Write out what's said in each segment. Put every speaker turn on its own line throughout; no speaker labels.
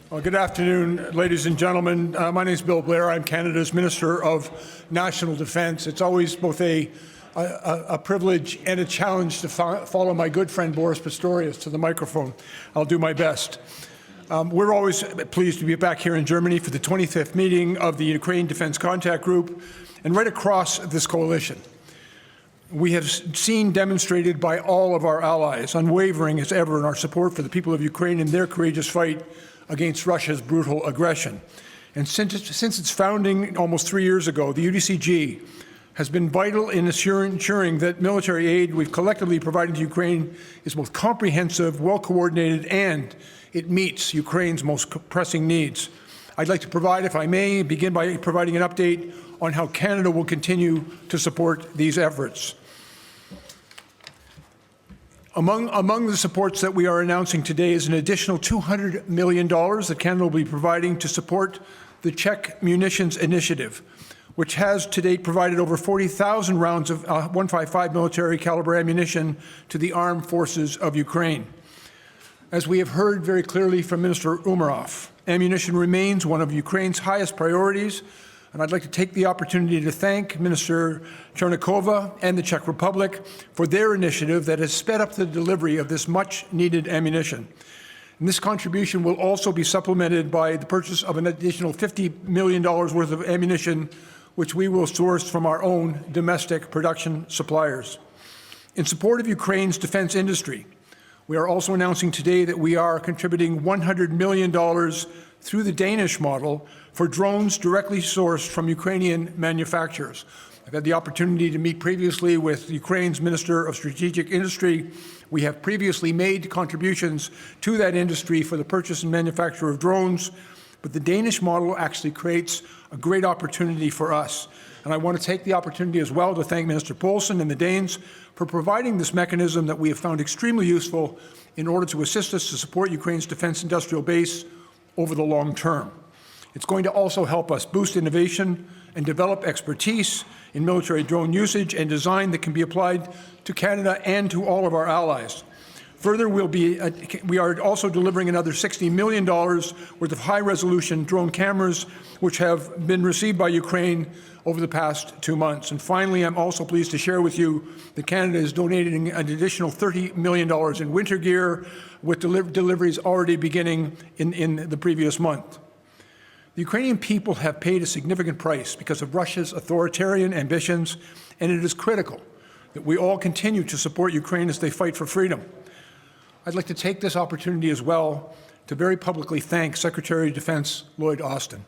Well, good afternoon, ladies and gentlemen. My name is Bill Blair. I'm Canada's Minister of National Defence. It's always both a privilege and a challenge to follow my good friend Boris Pistorius to the microphone. I'll do my best. We're always pleased to be back here in Germany for the 25th meeting of the Ukraine Defence Contact Group and right across this coalition. We have seen demonstrated by all of our allies, unwavering as ever in our support for the people of Ukraine in their courageous fight against Russia's brutal aggression. And since its founding almost 3 years ago, the UDCG has been vital in ensuring that military aid we've collectively provided to Ukraine is both comprehensive, well-coordinated, and it meets Ukraine's most pressing needs. I'd like to provide, if I may, begin by providing an update on how Canada will continue to support these efforts. Among the supports that we are announcing today is an additional $200 million that Canada will be providing to support the Czech Munitions Initiative, which has to date provided over 40,000 rounds of .155 military caliber ammunition to the armed forces of Ukraine. As we have heard very clearly from Minister Umerov, ammunition remains one of Ukraine's highest priorities, and I'd like to take the opportunity to thank Minister Chernikova and the Czech Republic for their initiative that has sped up the delivery of this much-needed ammunition. And this contribution will also be supplemented by the purchase of an additional $50 million worth of ammunition, which we will source from our own domestic production suppliers. In support of Ukraine's defense industry, we are also announcing today that we are contributing $100 million through the Danish model for drones directly sourced from Ukrainian manufacturers. I've had the opportunity to meet previously with Ukraine's Minister of Strategic Industry. We have previously made contributions to that industry for the purchase and manufacture of drones, but the Danish model actually creates a great opportunity for us. And I want to take the opportunity as well to thank Minister Poulsen and the Danes for providing this mechanism that we have found extremely useful in order to assist us to support Ukraine's defense industrial base over the long term. It's going to also help us boost innovation and develop expertise in military drone usage and design that can be applied to Canada and to all of our allies. Further, we are also delivering another $60 million worth of high-resolution drone cameras, which have been received by Ukraine over the past 2 months. And finally, I'm also pleased to share with you that Canada is donating an additional $30 million in winter gear, with deliveries already beginning in the previous month. The Ukrainian people have paid a significant price because of Russia's authoritarian ambitions, and it is critical that we all continue to support Ukraine as they fight for freedom. I'd like to take this opportunity as well to very publicly thank Secretary of Defense Lloyd Austin.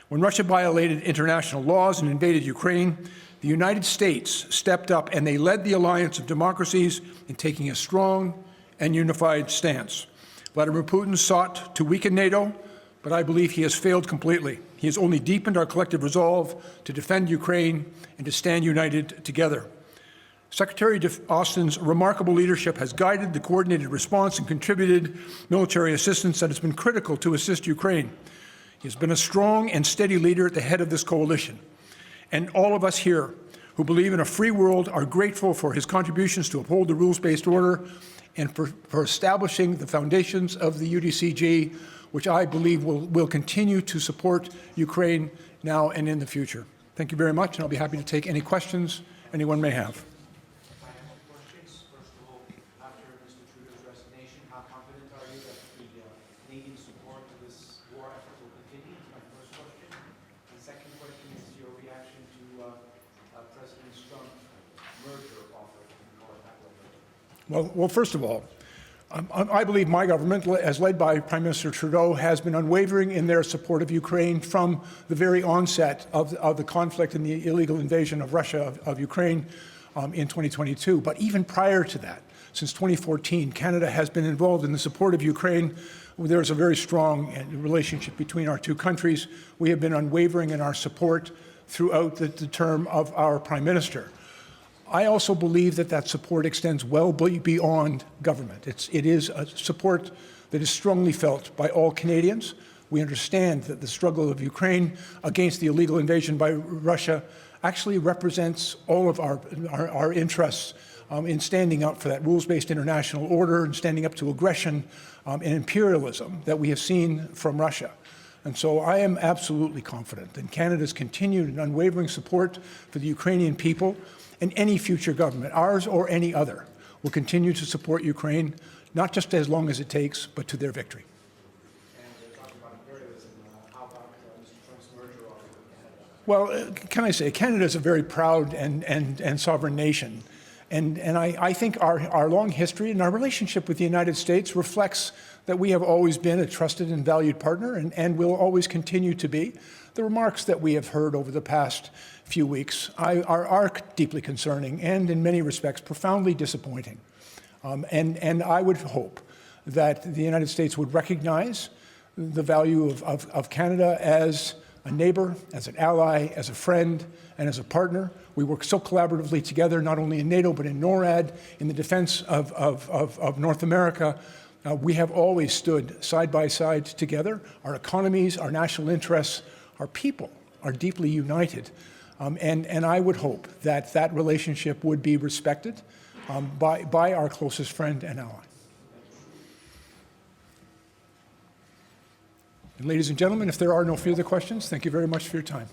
When Russia violated international laws and invaded Ukraine, the United States stepped up and they led the alliance of democracies in taking a strong and unified stance. Vladimir Putin sought to weaken NATO, but I believe he has failed completely. He has only deepened our collective resolve to defend Ukraine and to stand united together. Secretary Austin's remarkable leadership has guided the coordinated response and contributed military assistance that has been critical to assist Ukraine. He has been a strong and steady leader at the head of this coalition. And all of us here who believe in a free world are grateful for his contributions to uphold the rules-based order and for establishing the foundations of the UDCG, which I believe will continue to support Ukraine now and in the future. Thank you very much, and I'll be happy to take any questions anyone may have. Well, first of all, I believe my government, as led by Prime Minister Trudeau, has been unwavering in their support of Ukraine from the very onset of the conflict and the illegal invasion of Russia of Ukraine in 2022. But even prior to that, since 2014, Canada has been involved in the support of Ukraine. There is a very strong relationship between our two countries. We have been unwavering in our support throughout the term of our Prime Minister. I also believe that support extends well beyond government. It is a support that is strongly felt by all Canadians. We understand that the struggle of Ukraine against the illegal invasion by Russia actually represents all of our interests in standing up for that rules-based international order and standing up to aggression and imperialism that we have seen from Russia. And so I am absolutely confident in Canada's continued and unwavering support for the Ukrainian people, and any future government, ours or any other, will continue to support Ukraine, not just as long as it takes, but to their victory. Well, can I say, Canada is a very proud and sovereign nation. And I think our long history and our relationship with the United States reflects that we have always been a trusted and valued partner and will always continue to be. The remarks that we have heard over the past few weeks are deeply concerning and, in many respects, profoundly disappointing. And I would hope that the United States would recognize the value of Canada as a neighbor, as an ally, as a friend, and as a partner. We work so collaboratively together, not only in NATO, but in NORAD, in the defense of North America. We have always stood side by side together. Our economies, our national interests, our people are deeply united. And I would hope that that relationship would be respected by our closest friend and ally. And ladies and gentlemen, if there are no further questions, thank you very much for your time.